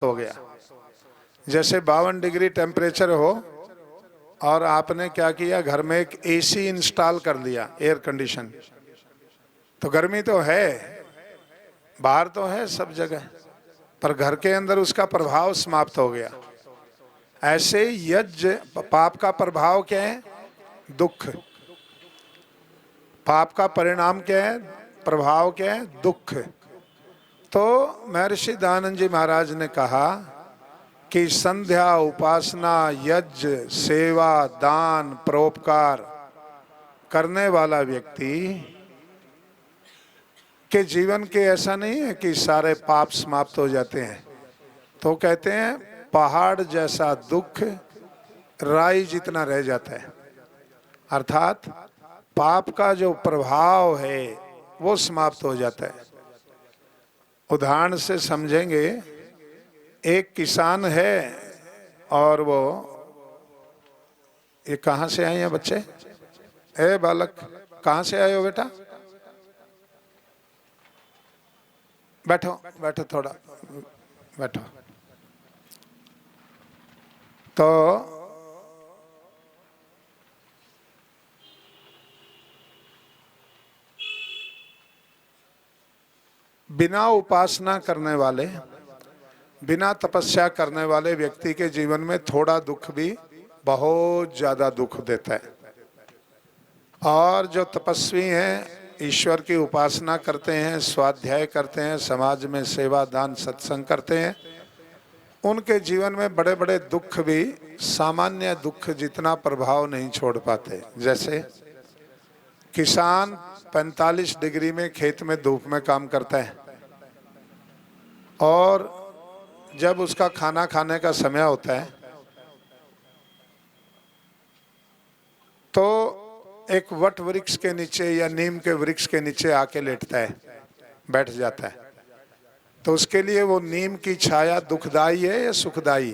हो गया। जैसे 52 डिग्री टेम्परेचर हो और आपने क्या किया, घर में एक एसी इंस्टॉल कर दिया, एयर कंडीशन, तो गर्मी तो है, बाहर तो है सब जगह, पर घर के अंदर उसका प्रभाव समाप्त हो गया। ऐसे यज्ञ, पाप का प्रभाव क्या है? दुख। पाप का परिणाम क्या है? प्रभाव क्या है? दुख। तो महर्षि दयानंद जी महाराज ने कहा कि संध्या, उपासना, यज्ञ, सेवा, दान, परोपकार करने वाला व्यक्ति के जीवन के ऐसा नहीं है कि सारे पाप समाप्त हो जाते हैं। तो कहते हैं पहाड़ जैसा दुख राई जितना रह जाता है, अर्थात पाप का जो प्रभाव है वो समाप्त हो जाता है। उदाहरण से समझेंगे, एक किसान है और वो, ये कहाँ से आए हैं बच्चे? ए बालक, कहाँ से आए हो बेटा? बैठो बैठो, थोड़ा बैठो। तो बिना उपासना करने वाले, बिना तपस्या करने वाले व्यक्ति के जीवन में थोड़ा दुख भी बहुत ज्यादा दुख देता है। और जो तपस्वी हैं, ईश्वर की उपासना करते हैं, स्वाध्याय करते हैं, समाज में सेवा, दान, सत्संग करते हैं, उनके जीवन में बड़े बड़े दुख भी सामान्य दुख जितना प्रभाव नहीं छोड़ पाते। जैसे किसान 45 डिग्री में खेत में धूप में काम करता है और जब उसका खाना खाने का समय होता है तो एक वट वृक्ष के नीचे या नीम के वृक्ष के नीचे आके लेटता है, बैठ जाता है। तो उसके लिए वो नीम की छाया दुखदाई है या सुखदाई?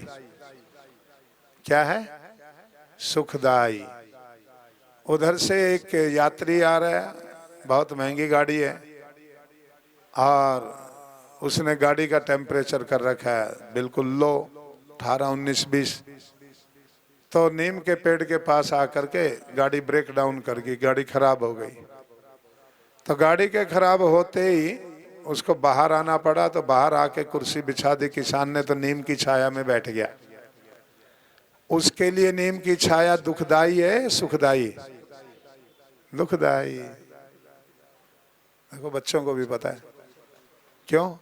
क्या है? सुखदाई। उधर से एक यात्री आ रहा है, बहुत महंगी गाड़ी है और उसने गाड़ी का टेम्परेचर कर रखा है बिल्कुल लो, 18, 19, 20। तो नीम के पेड़ के पास आकर के गाड़ी ब्रेक डाउन कर गई, गाड़ी खराब हो गई। तो गाड़ी के खराब होते ही उसको बाहर आना पड़ा, तो बाहर आके कुर्सी बिछा दी किसान ने, तो नीम की छाया में बैठ गया। उसके लिए नीम की छाया दुखदाई है, सुखदाई? दुखदाई। देखो बच्चों को भी पता है। क्यों?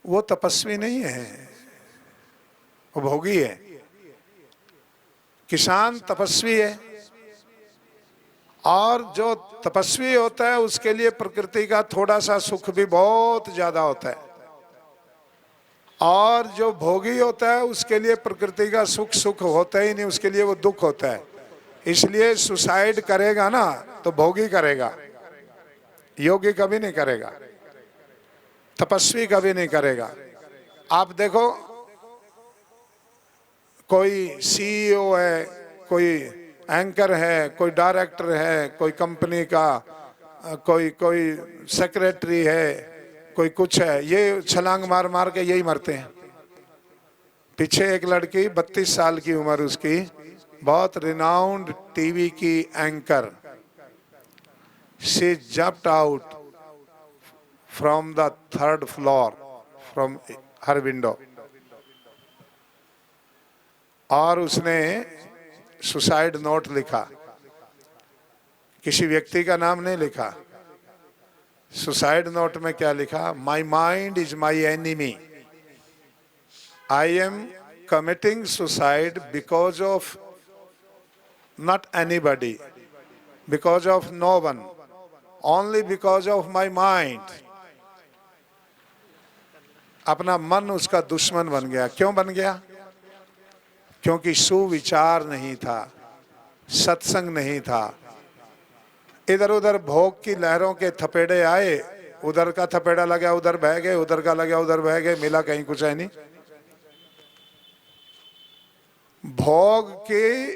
वो तपस्वी नहीं है, वो भोगी है। किसान तपस्वी है और जो तपस्वी होता है उसके लिए प्रकृति का थोड़ा सा सुख भी बहुत ज्यादा होता है, और जो भोगी होता है उसके लिए प्रकृति का सुख होता ही नहीं, उसके लिए वो दुख होता है। इसलिए सुसाइड करेगा ना तो भोगी करेगा, योगी कभी नहीं करेगा, तपस्वी कभी नहीं करेगा। आप देखो, कोई सीईओ है, कोई एंकर है, कोई डायरेक्टर है, कोई कंपनी का कोई सेक्रेटरी है, कोई कुछ है, ये छलांग मार मार के यही मरते हैं। पीछे एक लड़की 32 साल की उम्र उसकी, बहुत रिनाउंड टीवी की anchor, she jumped out from the 3rd floor from her window, और उसने सुसाइड नोट लिखा। किसी व्यक्ति का नाम नहीं लिखा। सुसाइड नोट में क्या लिखा? My mind is my enemy, I am committing suicide because of not anybody, because of no one, only because of my mind. अपना मन उसका दुश्मन बन गया। क्यों बन गया? क्योंकि सुविचार नहीं था, सत्संग नहीं था। इधर उधर भोग की लहरों के थपेड़े आए, उधर का थपेड़ा लगा उधर बह गए, उधर का लगा उधर बह गए, मिला कहीं कुछ है नहीं। भोग की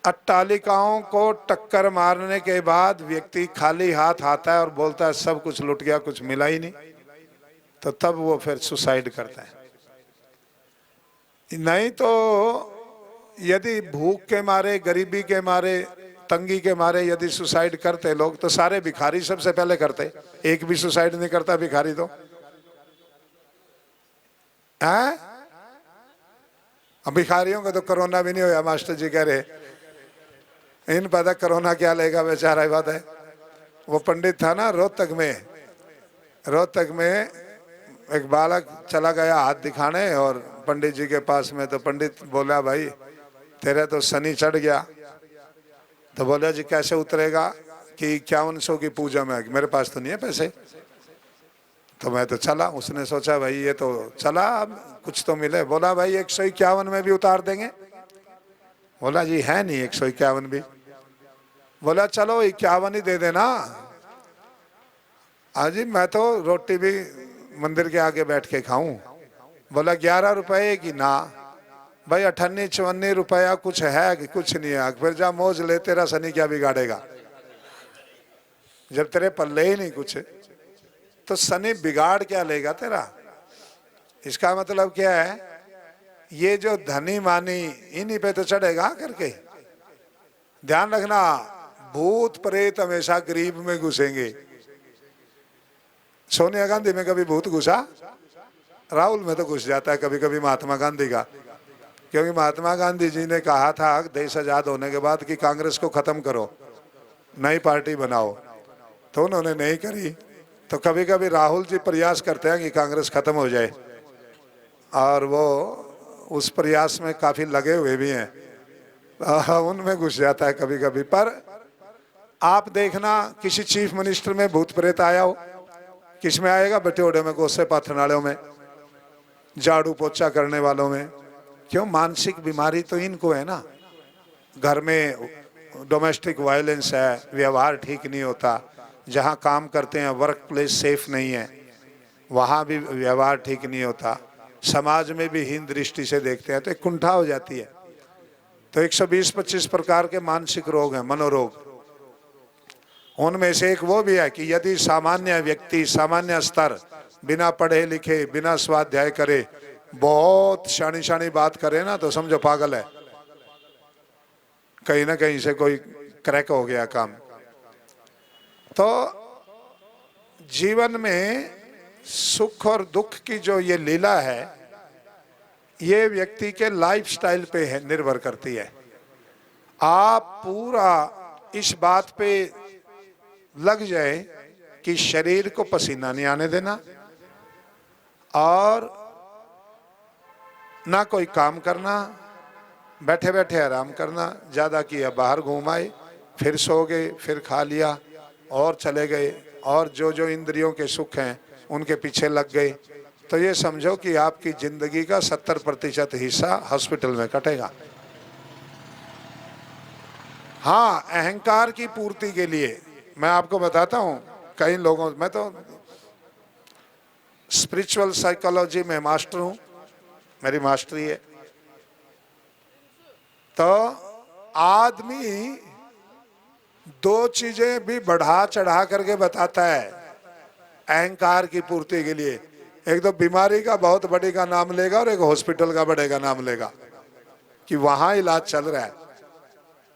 अट्टालिकाओं को टक्कर मारने के बाद व्यक्ति खाली हाथ आता है और बोलता है सब कुछ लुट गया, कुछ मिला ही नहीं। तो तब वो फिर सुसाइड करता है। नहीं तो यदि भूख के मारे, गरीबी के मारे, तंगी के मारे यदि सुसाइड करते लोग, तो सारे भिखारी सबसे पहले करते। एक भी सुसाइड नहीं करता भिखारी तो है। अब भिखारियों को तो कोरोना भी नहीं होया, मास्टर जी कह रहे। इन पता कोरोना क्या लेगा बेचारा, बात है। वो पंडित था ना रोहतक में एक बालक चला गया हाथ दिखाने और पंडित जी के पास में, तो पंडित बोला भाई तेरे तो शनि चढ़ गया। तो बोला जी कैसे उतरेगा कि 5100 की पूजा में, मेरे पास तो नहीं है पैसे। तो मैं तो चला। उसने सोचा भाई ये तो चला, अब कुछ तो मिले। बोला भाई 151 में भी उतार देंगे। बोला जी है नहीं 151 भी। बोला चलो 51 ही दे देना। जी मैं तो रोटी भी मंदिर के आगे बैठ के खाऊं। बोला 11 रुपए की ना भाई, 58-54 रुपया कुछ है कि कुछ नहीं है। फिर जा मौज ले, तेरा शनि क्या बिगाड़ेगा जब तेरे पल्ले ही नहीं कुछ, तो शनि बिगाड़ क्या लेगा तेरा। इसका मतलब क्या है, ये जो धनी मानी इन्हीं पे तो चढ़ेगा करके। ध्यान रखना, भूत प्रेत हमेशा गरीब में घुसेंगे। सोनिया गांधी में कभी भूत घुसा? राहुल में तो घुस जाता है कभी कभी महात्मा गांधी का, क्योंकि महात्मा गांधी जी ने कहा था देश आजाद होने के बाद कि कांग्रेस को खत्म करो, नई पार्टी बनाओ, तो उन्होंने नहीं करी। तो कभी कभी राहुल जी प्रयास करते हैं कि कांग्रेस खत्म हो जाए, और वो उस प्रयास में काफी लगे हुए भी हैं। उनमें घुस जाता है कभी कभी। पर आप देखना किसी चीफ मिनिस्टर में भूत प्रेत आया हो, किस में आएगा? बटेोड़े में, गोसे पाथरनालों में, झाड़ू पोछा करने वालों में। क्यों? मानसिक बीमारी तो इनको है ना। घर में डोमेस्टिक वायलेंस है, व्यवहार ठीक नहीं होता, जहाँ काम करते हैं वर्क प्लेस सेफ नहीं है, वहाँ भी व्यवहार ठीक नहीं होता, समाज में भी हीन दृष्टि से देखते हैं, तो एक कुंठा हो जाती है। तो 120-25 प्रकार के मानसिक रोग हैं, मनोरोग। उनमें से एक वो भी है कि यदि सामान्य व्यक्ति सामान्य स्तर, बिना पढ़े लिखे, बिना स्वाध्याय करे, बहुत शानी शानी बात करे ना, तो समझो पागल है, कहीं ना कहीं से कोई क्रैक हो गया काम। तो जीवन में सुख और दुख की जो ये लीला है, ये व्यक्ति के लाइफस्टाइल पे है, निर्भर करती है। आप पूरा इस बात पे लग जाए कि शरीर को पसीना नहीं आने देना, और ना कोई काम करना, बैठे बैठे आराम करना, ज़्यादा किया बाहर घूम आए, फिर सो गए, फिर खा लिया और चले गए, और जो जो इंद्रियों के सुख हैं उनके पीछे लग गए, तो ये समझो कि आपकी जिंदगी का 70% हिस्सा हॉस्पिटल में कटेगा। हाँ, अहंकार की पूर्ति के लिए मैं आपको बताता हूँ, कई लोगों, मैं तो स्पिरिचुअल साइकोलॉजी में मास्टर हूँ, मेरी मास्टरी है। तो आदमी दो चीजें भी बढ़ा चढ़ा करके बताता है अहंकार की पूर्ति के लिए। एक तो बीमारी का बहुत बड़ी का नाम लेगा, और एक हॉस्पिटल का बड़े का नाम लेगा कि वहां इलाज चल रहा है।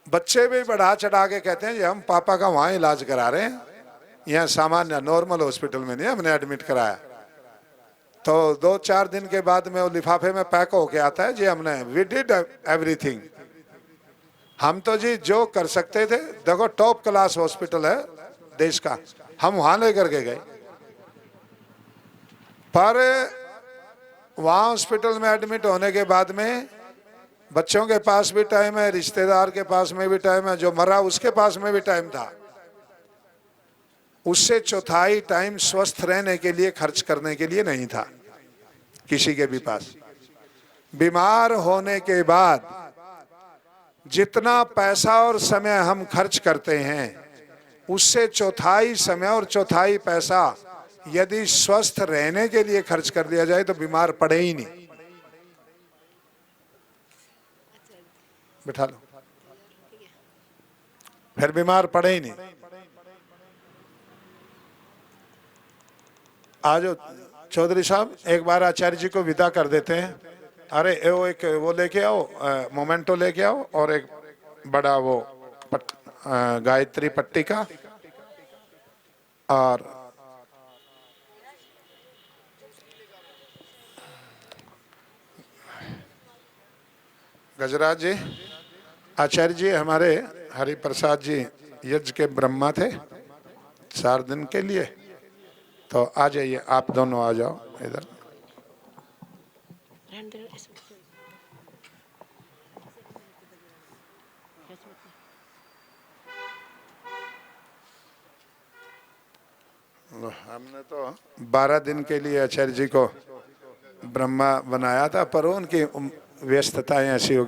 बच्चे भी बढ़ा चढ़ा के कहते हैं जी हम पापा का वहां इलाज करा रहे हैं, यहाँ सामान्य नॉर्मल हॉस्पिटल में नहीं, हमने एडमिट कराया। तो 2-4 दिन के बाद में वो लिफाफे में पैक होके आता है, जी हमने वी डिड एवरीथिंग, हम तो जी जो कर सकते थे, देखो टॉप क्लास हॉस्पिटल है देश का, हम वहां लेकर के गए। पर वहां हॉस्पिटल में एडमिट होने के बाद में बच्चों के पास भी टाइम है, रिश्तेदार के पास में भी टाइम है, जो मरा उसके पास में भी टाइम था। उससे चौथाई टाइम स्वस्थ रहने के लिए खर्च करने के लिए नहीं था किसी के भी पास। बीमार होने के बाद जितना पैसा और समय हम खर्च करते हैं, उससे चौथाई समय और चौथाई पैसा यदि स्वस्थ रहने के लिए खर्च कर दिया जाए तो बीमार पड़े ही नहीं। बिठा लो, फिर बीमार पड़े ही नहीं। आज चौधरी साहब एक बार आचार्य जी को विदा कर देते हैं। अरे वो एक वो लेके आओ, मोमेंटो लेके आओ, और एक बड़ा वो गायत्री पट्टी का, और गजराज जी, आचार्य जी हमारे हरिप्रसाद जी यज्ञ के ब्रह्मा थे 4 दिन के लिए, तो आ जाइए, आप दोनों आ जाओ इधर। हमने तो 12 दिन के लिए आचार्य जी को ब्रह्मा बनाया था, पर उनकी व्यस्तताएं ऐसी होगी।